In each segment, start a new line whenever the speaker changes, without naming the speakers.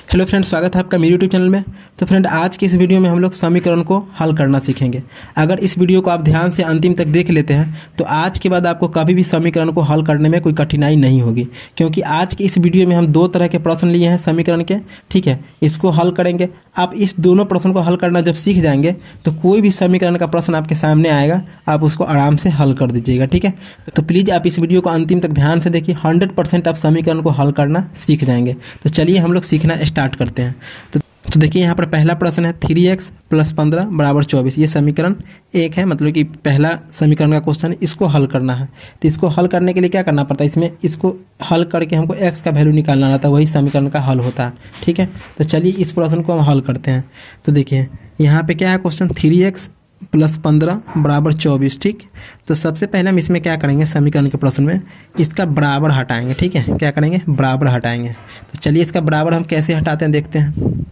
Hello friend, स्वागत है आपका मेरे यूट्यूब चैनल में। तो फ्रेंड, आज की इस वीडियो में हम लोग समीकरण को हल करना सीखेंगे। अगर इस वीडियो को आप ध्यान से अंतिम तक देख लेते हैं तो आज के बाद आपको कभी भी समीकरण को हल करने में कोई कठिनाई नहीं होगी, क्योंकि आज की इस वीडियो में हम दो तरह के प्रश्न लिए हैं समीकरण के। ठीक है, इसको हल करेंगे। आप इस दोनों प्रश्न को हल करना जब सीख जाएंगे तो कोई भी समीकरण का प्रश्न आपके सामने आएगा, आप उसको आराम से हल कर दीजिएगा। ठीक है, तो प्लीज़ आप इस वीडियो को अंतिम तक ध्यान से देखिए। 100% आप समीकरण को हल करना सीख जाएंगे। तो चलिए हम लोग सीखना स्टार्ट करते हैं। तो देखिए, यहाँ पर पहला प्रश्न है 3x + 15 = 24। ये समीकरण एक है, मतलब कि पहला समीकरण का क्वेश्चन है, इसको हल करना है। तो इसको हल करने के लिए क्या करना पड़ता है, इसमें इसको हल करके हमको x का वैल्यू निकालना रहता है, वही समीकरण का हल होता है। ठीक है, तो चलिए इस प्रश्न को हम हल करते हैं। तो देखिए यहाँ पे क्या है क्वेश्चन, 3x + 15 = 24। ठीक, तो सबसे पहले हम इसमें क्या करेंगे, समीकरण के प्रश्न में इसका बराबर हटाएंगे। ठीक है, क्या करेंगे, बराबर हटाएंगे। तो चलिए इसका बराबर हम कैसे हटाते हैं देखते हैं।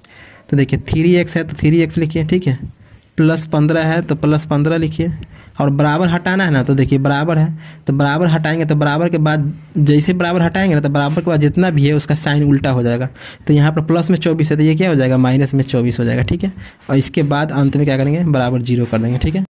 तो देखिए 3x है तो 3x लिखिए, ठीक है, +15 है तो +15 लिखिए, और बराबर हटाना है ना, तो देखिए बराबर है तो बराबर हटाएंगे। तो बराबर के बाद जैसे बराबर हटाएंगे ना, तो बराबर के बाद जितना भी है उसका साइन उल्टा हो जाएगा। तो यहाँ पर प्लस में 24 है तो ये क्या हो जाएगा, माइनस में 24 हो जाएगा। ठीक है, और इसके बाद अंत में क्या करेंगे, बराबर 0 कर देंगे। ठीक है,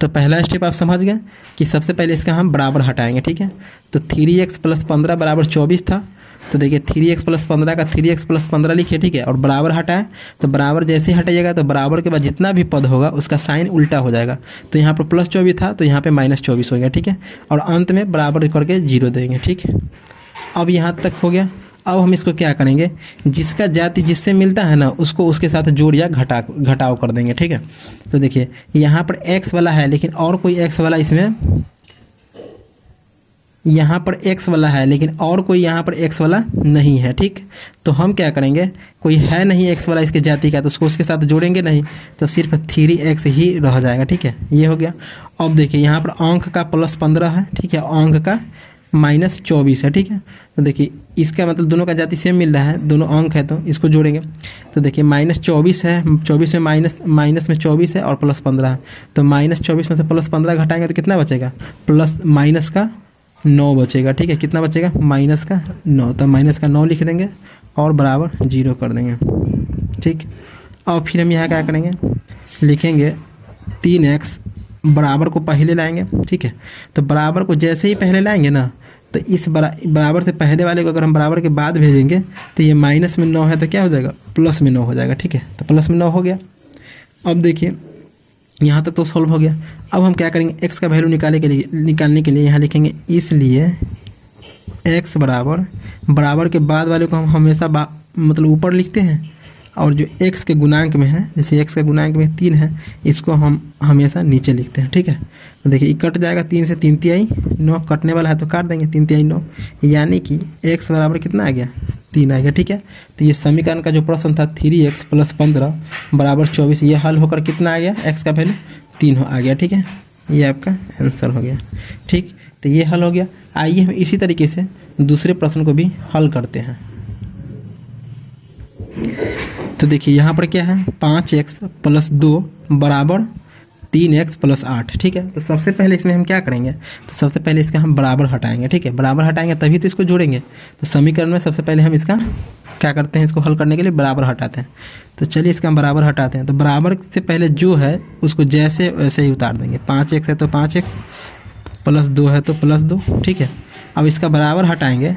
तो पहला स्टेप आप समझ गए कि सबसे पहले इसका हम बराबर हटाएंगे। ठीक है, तो 3x + 15 = 24 था। तो देखिए 3x + 15 का 3x + 15 लिखिए। ठीक है, और बराबर हटाएं। तो बराबर जैसे ही हटाइएगा तो बराबर के बाद जितना भी पद होगा उसका साइन उल्टा हो जाएगा। तो यहाँ पर +24 था तो यहाँ पे -24 हो गया। ठीक है, और अंत में बराबर करके 0 देंगे। ठीक है, अब यहाँ तक हो गया। अब हम इसको क्या करेंगे, जिसका जाति जिससे मिलता है ना उसको उसके साथ जोड़ या घटाव कर देंगे। ठीक है, तो देखिए यहाँ पर x वाला है लेकिन और कोई x वाला इसमें, यहाँ पर x वाला है लेकिन और कोई यहाँ पर x वाला नहीं है। ठीक, तो हम क्या करेंगे, कोई है नहीं x वाला इसके जाति का, तो उसको उसके साथ जोड़ेंगे नहीं, तो सिर्फ 3x ही रह जाएगा। ठीक है, ये हो गया। अब देखिए यहाँ पर अंक का +15 है। ठीक है, अंक का -24 है। ठीक है, तो देखिए इसका मतलब दोनों का जाति सेम मिल रहा है, दोनों अंक है तो इसको जोड़ेंगे। तो देखिए -24 है, 24 में माइनस में 24 है और +15 है, तो -24 में से +15 घटाएंगे तो कितना बचेगा, माइनस का 9 बचेगा। ठीक है, कितना बचेगा, -9। तो -9 लिख देंगे और बराबर 0 कर देंगे। ठीक, और फिर हम यहाँ क्या करेंगे, लिखेंगे 3x बराबर को पहले लाएंगे। ठीक है, तो बराबर को जैसे ही पहले लाएंगे ना, तो इस बराबर से पहले वाले को अगर हम बराबर के बाद भेजेंगे तो ये -9 है तो क्या हो जाएगा, +9 हो जाएगा। ठीक है, तो +9 हो गया। अब देखिए यहाँ तक तो सॉल्व हो गया। अब हम क्या करेंगे, x का वैल्यू निकालने के लिए यहाँ लिखेंगे, इसलिए x बराबर के बाद वाले को हम हमेशा मतलब ऊपर लिखते हैं, और जो x के गुणांक में है, जैसे x के गुणांक में 3 है, इसको हम हमेशा नीचे लिखते हैं। ठीक है, तो देखिए ये कट जाएगा, 3 से 3 तिहाई 9 कटने वाला है तो काट देंगे, 3 तिहाई 9, यानी कि x बराबर कितना आ गया, 3 आ गया। ठीक है, तो ये समीकरण का जो प्रश्न था 3x + 15 = 24, ये हल होकर कितना आ गया, x का वैल्यू 3 आ गया। ठीक है, ये आपका आंसर हो गया। ठीक, तो ये हल हो गया। आइए हम इसी तरीके से दूसरे प्रश्न को भी हल करते हैं। तो देखिए यहाँ पर क्या है, 5x + 2 = 3x + 8। ठीक है, तो सबसे पहले इसमें हम क्या करेंगे, तो सबसे पहले इसका हम बराबर हटाएंगे। ठीक है, बराबर हटाएंगे तभी तो इसको जोड़ेंगे। तो समीकरण में सबसे पहले हम इसका क्या करते हैं, इसको हल करने के लिए बराबर हटाते हैं। तो चलिए इसका हम बराबर हटाते हैं। तो बराबर से पहले जो है उसको जैसे वैसे ही उतार देंगे। 5x है तो 5x, +2 है तो +2। ठीक है, अब इसका बराबर हटाएंगे,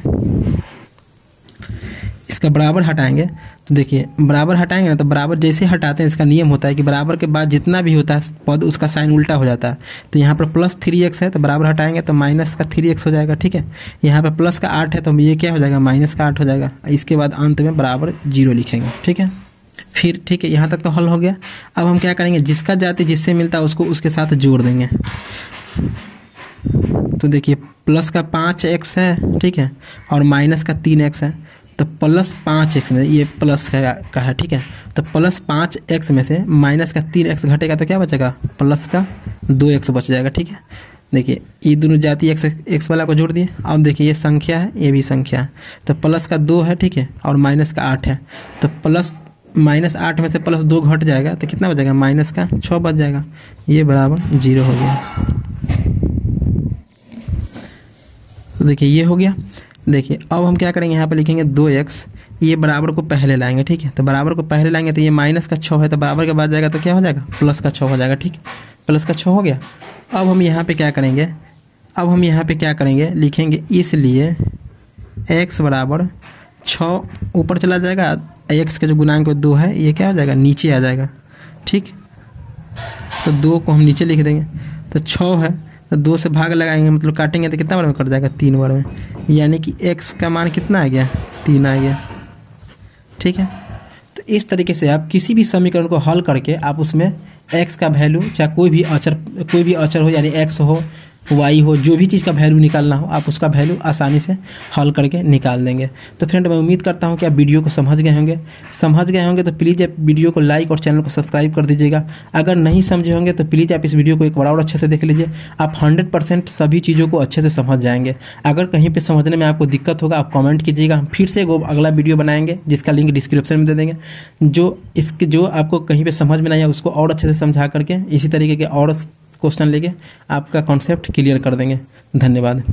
इसका बराबर हटाएंगे। तो देखिए बराबर हटाएंगे ना, तो बराबर जैसे हटाते हैं इसका नियम होता है कि बराबर के बाद जितना भी होता है पद उसका साइन उल्टा हो जाता है। तो यहाँ पर +3x है तो बराबर हटाएंगे तो -3x हो जाएगा। ठीक है, यहाँ पर प्लस का 8 है तो ये क्या हो जाएगा, -8 हो जाएगा। इसके बाद अंत में बराबर 0 लिखेंगे। ठीक है, फिर ठीक है, यहाँ तक तो हल हो गया। अब हम क्या करेंगे, जिसका जाति जिससे मिलता है उसको उसके साथ जोड़ देंगे। तो देखिए प्लस का 5x है, ठीक है, और माइनस का 3x है, तो +5x में ये प्लस का है। ठीक है, तो +5x में से माइनस का 3x घटेगा तो क्या बचेगा, प्लस का 2x बच जाएगा। ठीक है, देखिए ये दोनों जाति x वाला को जोड़ दिए। अब देखिए ये संख्या है, ये भी संख्या है, तो प्लस का 2 है, ठीक है, और माइनस का 8 है, तो -8 में से +2 घट जाएगा तो कितना बचेगा, माइनस का 6 बच जाएगा। ये बराबर 0 हो गया। तो देखिए ये हो गया। देखिए अब हम क्या करेंगे, यहाँ पर लिखेंगे 2x ये बराबर को पहले लाएंगे, ठीक है। तो बराबर को पहले लाएंगे तो ये माइनस का 6 है, तो बराबर के बाद जाएगा तो क्या हो जाएगा, प्लस का 6 हो जाएगा, ठीक है। प्लस का 6 हो गया। अब हम यहाँ पे क्या करेंगे, लिखेंगे इसलिए x बराबर 6 ऊपर चला जाएगा, x का जो गुणांक 2 है ये क्या हो जाएगा, नीचे आ जाएगा, ठीक। तो 2 को हम नीचे लिख देंगे। तो 6 है तो 2 से भाग लगाएंगे, मतलब काटेंगे तो कितना बार में कट जाएगा, 3 बार में, यानी कि x का मान कितना आ गया, 3 आ गया, ठीक है। तो इस तरीके से आप किसी भी समीकरण को हल करके आप उसमें x का वैल्यू, चाहे कोई भी अचर हो, यानी x हो, y हो, जो भी चीज़ का वैल्यू निकालना हो आप उसका वैल्यू आसानी से हल करके निकाल देंगे। तो फ्रेंड, मैं उम्मीद करता हूं कि आप वीडियो को समझ गए होंगे तो प्लीज़ आप वीडियो को लाइक और चैनल को सब्सक्राइब कर दीजिएगा। अगर नहीं समझे होंगे तो प्लीज़ आप इस वीडियो को एक बार और अच्छे से देख लीजिए, आप 100% सभी चीज़ों को अच्छे से समझ जाएंगे। अगर कहीं पर समझने में आपको दिक्कत होगा आप कॉमेंट कीजिएगा, हम फिर से अगला वीडियो बनाएंगे जिसका लिंक डिस्क्रिप्शन में दे देंगे, जो आपको कहीं पर समझ में नहीं आया उसको और अच्छे से समझा करके इसी तरीके के और क्वेश्चन लेके आपका कॉन्सेप्ट क्लियर कर देंगे। धन्यवाद।